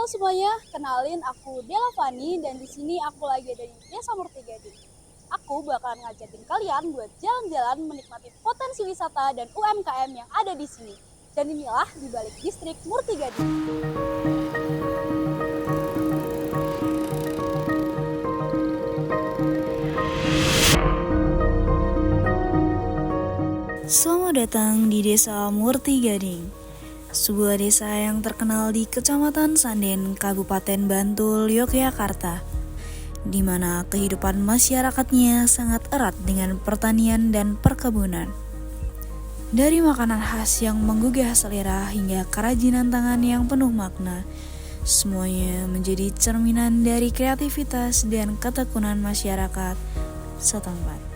Halo semuanya, kenalin aku Dela Fani dan di sini aku lagi ada di Desa Murtigading. Aku bakalan ngajakin kalian buat jalan-jalan menikmati potensi wisata dan UMKM yang ada di sini. Dan inilah di balik distrik Murtigading. Selamat datang di Desa Murtigading, sebuah desa yang terkenal di Kecamatan Sanden, Kabupaten Bantul, Yogyakarta, di mana kehidupan masyarakatnya sangat erat dengan pertanian dan perkebunan. Dari makanan khas yang menggugah selera hingga kerajinan tangan yang penuh makna, semuanya menjadi cerminan dari kreativitas dan ketekunan masyarakat setempat.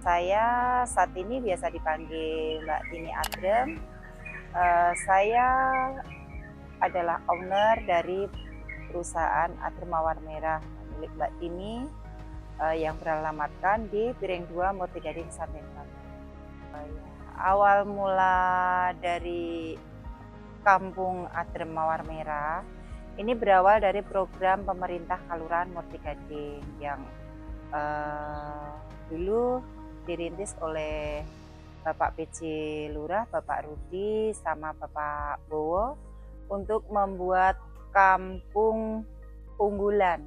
Saya saat ini biasa dipanggil Mbak Tini Adrem. Saya adalah owner dari perusahaan Adrem Mawar Merah milik Mbak Tini yang beralamatkan di Piring 2 Murtigading, Sanden. Awal mula dari Kampung Adrem Mawar Merah ini berawal dari program pemerintah Kelurahan Murtigading yang dulu dirintis oleh Bapak PJ Lurah, Bapak Rudi, sama Bapak Bowo untuk membuat kampung unggulan.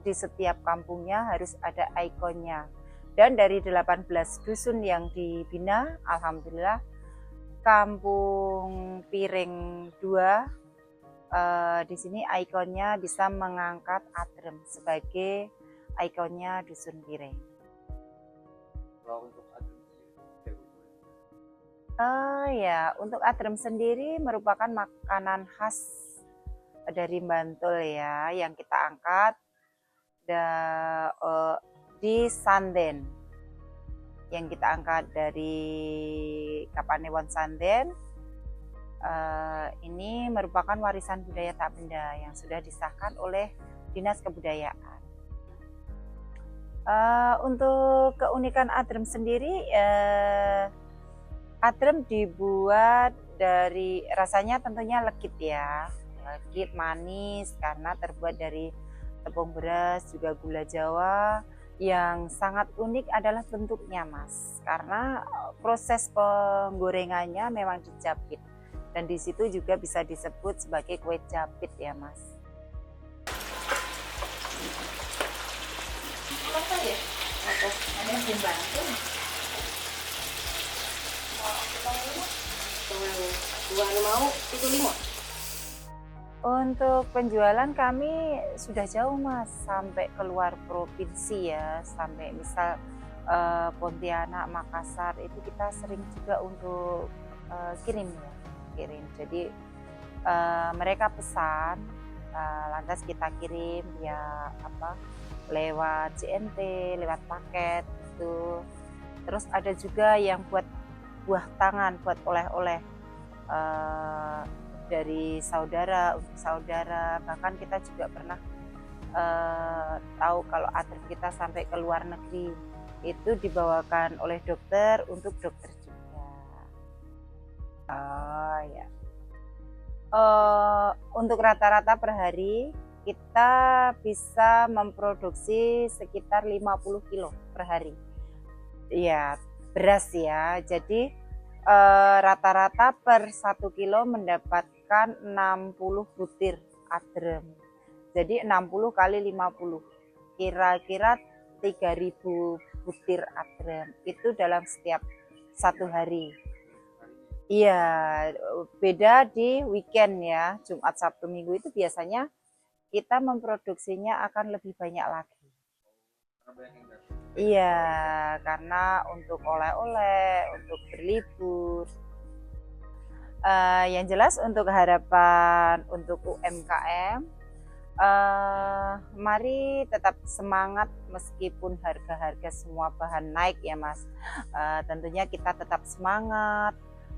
Di setiap kampungnya harus ada ikonnya. Dan dari 18 dusun yang dibina, alhamdulillah Kampung Piring 2 di sini ikonnya bisa mengangkat Adrem sebagai ikonnya dusun Piring. Untuk Adrem sendiri merupakan makanan khas dari Bantul ya, yang kita angkat di Sanden, yang kita angkat dari Kapanewon Sanden. Ini merupakan warisan budaya tak benda yang sudah disahkan oleh Dinas Kebudayaan. Untuk keunikan Adrem sendiri, Adrem dibuat dari rasanya tentunya legit ya, legit manis karena terbuat dari tepung beras juga gula Jawa. Yang sangat unik adalah bentuknya Mas, karena proses penggorengannya memang dijapit dan di situ juga bisa disebut sebagai kue japit ya Mas. Apa ya? Ada yang dibantu. Untuk penjualan kami sudah jauh Mas, sampai keluar provinsi ya, sampai misal Pontianak, Makassar itu kita sering juga untuk kirim ya, kirim. Jadi mereka pesan, lantas kita kirim ya lewat JNT, lewat paket itu. Terus ada juga yang buat buah tangan, buat oleh-oleh dari saudara untuk saudara. Bahkan kita juga pernah tahu kalau Adrem kita sampai ke luar negeri itu dibawakan oleh dokter untuk dokter juga. Untuk rata-rata per hari kita bisa memproduksi sekitar 50 kilo per hari. Ya, beras ya. Jadi rata-rata per 1 kilo mendapatkan 60 butir Adrem. Jadi 60 kali 50, kira-kira 3.000 butir Adrem itu dalam setiap satu hari. Iya, beda di weekend ya, Jumat, Sabtu, Minggu itu biasanya kita memproduksinya akan lebih banyak lagi. Iya, karena untuk oleh-oleh, untuk berlibur. Yang jelas untuk harapan untuk UMKM, mari tetap semangat meskipun harga-harga semua bahan naik ya Mas. Tentunya kita tetap semangat,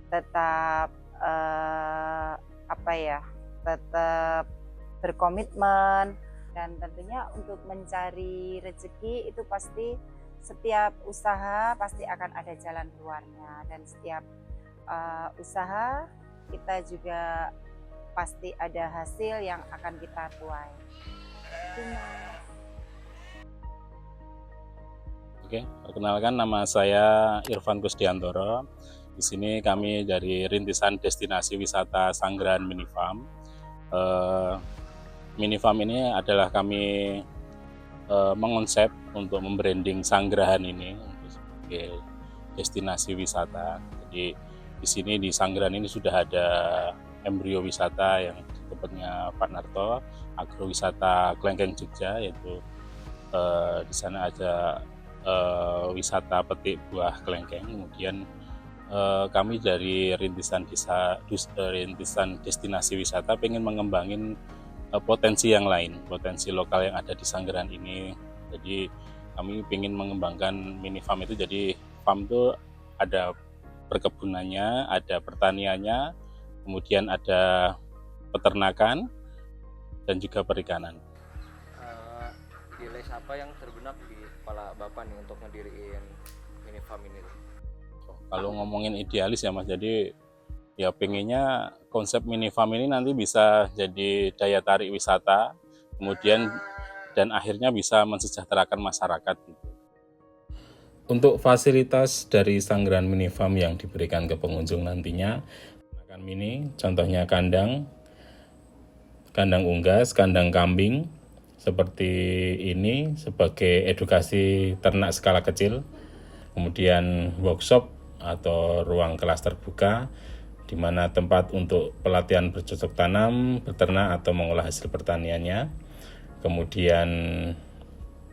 tetap tetap berkomitmen, dan tentunya untuk mencari rezeki itu pasti setiap usaha pasti akan ada jalan keluarnya, dan setiap usaha kita juga pasti ada hasil yang akan kita tuai. Oke, perkenalkan nama saya Irfan Kusdiantoro. Di sini kami dari rintisan destinasi wisata Sanggerahan Mini Farm. Mini Farm ini adalah kami mengonsep untuk membranding Sanggerahan ini sebagai destinasi wisata. Jadi di sini di Sanggerahan ini sudah ada embrio wisata yang tempatnya Pak Narto, agrowisata Klengkeng Jogja, yaitu di sana ada wisata petik buah kelengkeng. Kemudian kami dari rintisan destinasi wisata pengen mengembangin potensi yang lain, potensi lokal yang ada di Sanggerahan ini. Jadi kami ingin mengembangkan mini farm itu, jadi farm itu ada perkebunannya, ada pertaniannya, kemudian ada peternakan dan juga perikanan. Nilai apa yang terbenak di kepala Bapak nih untuk ngediriin mini farm ini? Kalau ngomongin idealis ya Mas, jadi ya pengennya konsep mini farm ini nanti bisa jadi daya tarik wisata, kemudian dan akhirnya bisa mensejahterakan masyarakat gitu. Untuk fasilitas dari Sanggerahan Mini Farm yang diberikan ke pengunjung nantinya, akan mini, contohnya kandang unggas, kandang kambing, seperti ini sebagai edukasi ternak skala kecil, kemudian workshop atau ruang kelas terbuka, di mana tempat untuk pelatihan bercocok tanam, beternak atau mengolah hasil pertaniannya, kemudian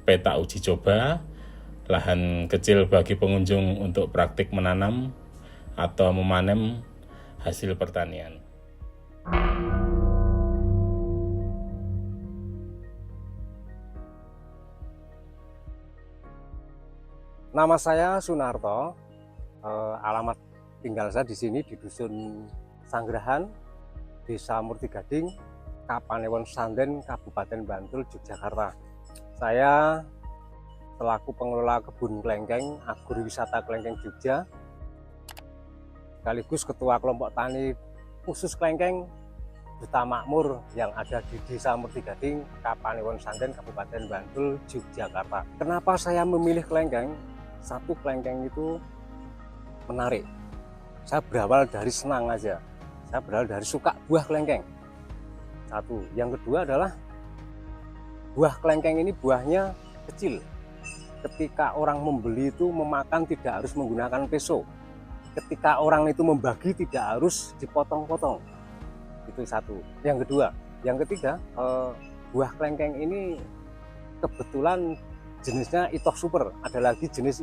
peta uji coba, lahan kecil bagi pengunjung untuk praktik menanam atau memanen hasil pertanian. Nama saya Sunarto, alamat tinggal saya di sini di Dusun Sanggerahan, Desa Murtigading, Kapanewon Sanden, Kabupaten Bantul, Yogyakarta. Saya selaku pengelola kebun kelengkeng, agrowisata Klengkeng Jogja, sekaligus ketua kelompok tani khusus kelengkeng Duta Makmur yang ada di Desa Murtigading, Kapanewon Sanden, Kabupaten Bantul, Yogyakarta. Kenapa saya memilih kelengkeng? Satu, kelengkeng itu menarik. Saya berawal dari senang aja. Saya berawal dari suka buah kelengkeng. Satu. Yang kedua adalah buah kelengkeng ini buahnya kecil. Ketika orang membeli itu memakan tidak harus menggunakan peso. Ketika orang itu membagi tidak harus dipotong-potong. Itu satu. Yang kedua. Yang ketiga, buah kelengkeng ini kebetulan jenisnya Itoh Super, ada lagi jenis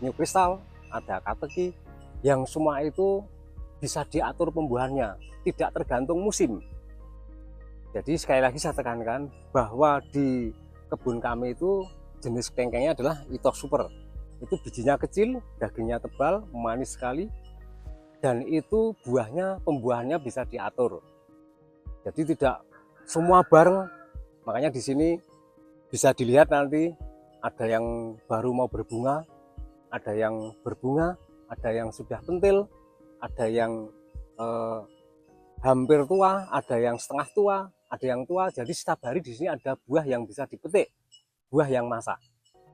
New Crystal, ada Kateki, yang semua itu bisa diatur pembuahannya, tidak tergantung musim. Jadi sekali lagi saya tekankan bahwa di kebun kami itu jenis kelengkengnya adalah Itoh Super. Itu bijinya kecil, dagingnya tebal, manis sekali, dan itu pembuahannya bisa diatur. Jadi tidak semua bareng, makanya di sini bisa dilihat nanti ada yang baru mau berbunga, ada yang berbunga, ada yang sudah pentil, ada yang hampir tua, ada yang setengah tua, ada yang tua. Jadi setiap hari di sini ada buah yang bisa dipetik, buah yang masak.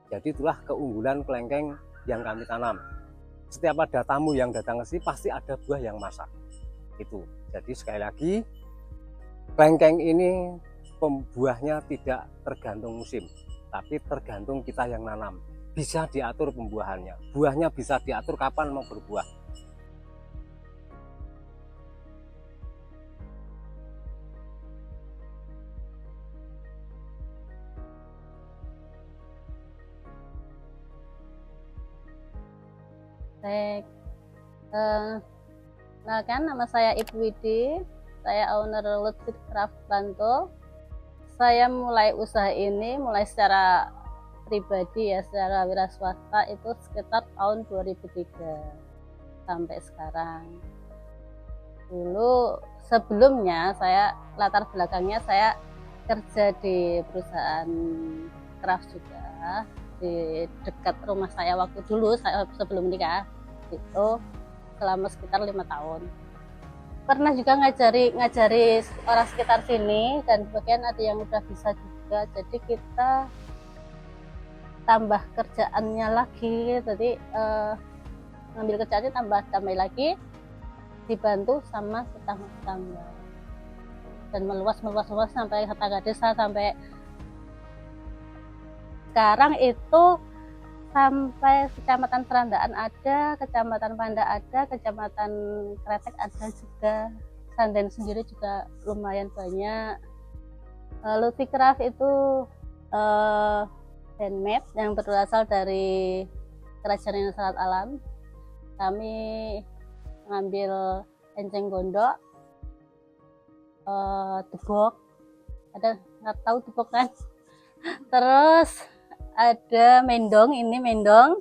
Jadi itulah keunggulan kelengkeng yang kami tanam. Setiap ada tamu yang datang ke sini pasti ada buah yang masak. Itu. Jadi sekali lagi kelengkeng ini pembuahnya tidak tergantung musim, tapi tergantung kita yang nanam. Bisa diatur pembuahannya, buahnya bisa diatur kapan mau berbuah. Nah kan, nama saya Ibu Widi, saya owner Lutfi Craft Bantul. Saya mulai usaha ini mulai secara pribadi ya, secara wira swasta itu sekitar tahun 2003 sampai sekarang. Dulu sebelumnya saya latar belakangnya saya kerja di perusahaan craft juga di dekat rumah saya waktu dulu saya sebelum nikah itu selama sekitar 5 tahun. Pernah juga ngajari orang sekitar sini dan sebagian ada yang udah bisa juga, jadi kita tambah kerjaannya lagi, jadi ngambil kerjaannya tambah lagi, dibantu sama tetangga dan meluas sampai tetangga desa, sampai sekarang itu sampai Kecamatan Serandaan ada, Kecamatan Panda ada, Kecamatan Kretek ada juga, Sanden sendiri juga lumayan banyak. Lutfi Craft itu handmade yang berasal dari Kerajaan Selat Alam. Kami mengambil enceng gondok, debok, ada nggak tahu debok kan? Terus ada mendong, ini mendong,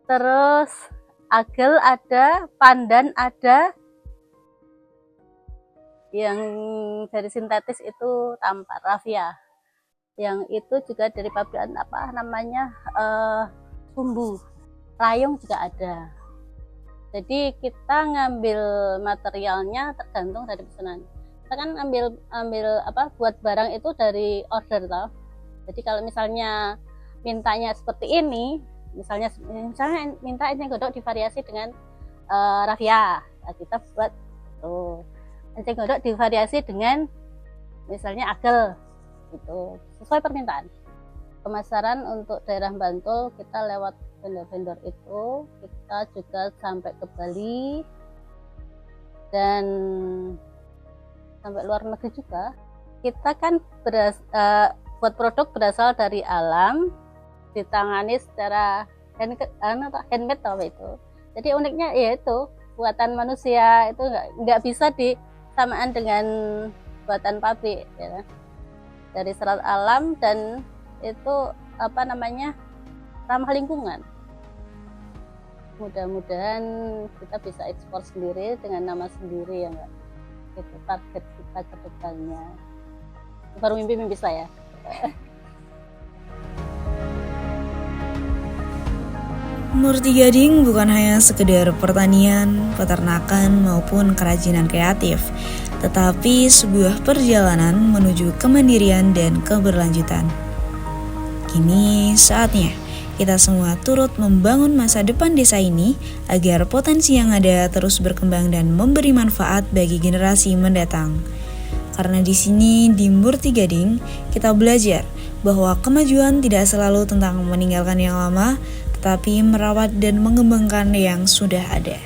terus agel ada, pandan ada, yang dari sintetis itu tampar raffia, yang itu juga dari pabrikan apa namanya sumbu, rayong juga ada. Jadi kita ngambil materialnya tergantung dari pesanan. Kita kan ambil apa buat barang itu dari order toh. Jadi kalau misalnya mintanya seperti ini, misalnya minta enceng gondok divariasi dengan raffia, nah, kita buat enceng gondok divariasi dengan misalnya agel, gitu sesuai permintaan. Pemasaran untuk daerah Bantul kita lewat vendor-vendor itu, kita juga sampai ke Bali dan sampai luar negeri juga. Kita kan buat produk berasal dari alam, ditangani secara handmade apa itu. Jadi uniknya ya itu buatan manusia, itu nggak bisa disamaan dengan buatan pabrik ya. Dari serat alam dan itu apa namanya ramah lingkungan. Mudah-mudahan kita bisa ekspor sendiri dengan nama sendiri ya Mbak. Itu target kita ke depannya. Baru mimpi saya. Murti Gading bukan hanya sekedar pertanian, peternakan, maupun kerajinan kreatif, tetapi sebuah perjalanan menuju kemandirian dan keberlanjutan. Kini saatnya kita semua turut membangun masa depan desa ini agar potensi yang ada terus berkembang dan memberi manfaat bagi generasi mendatang. Karena di sini di Murti Gading kita belajar bahwa kemajuan tidak selalu tentang meninggalkan yang lama, tetapi merawat dan mengembangkan yang sudah ada.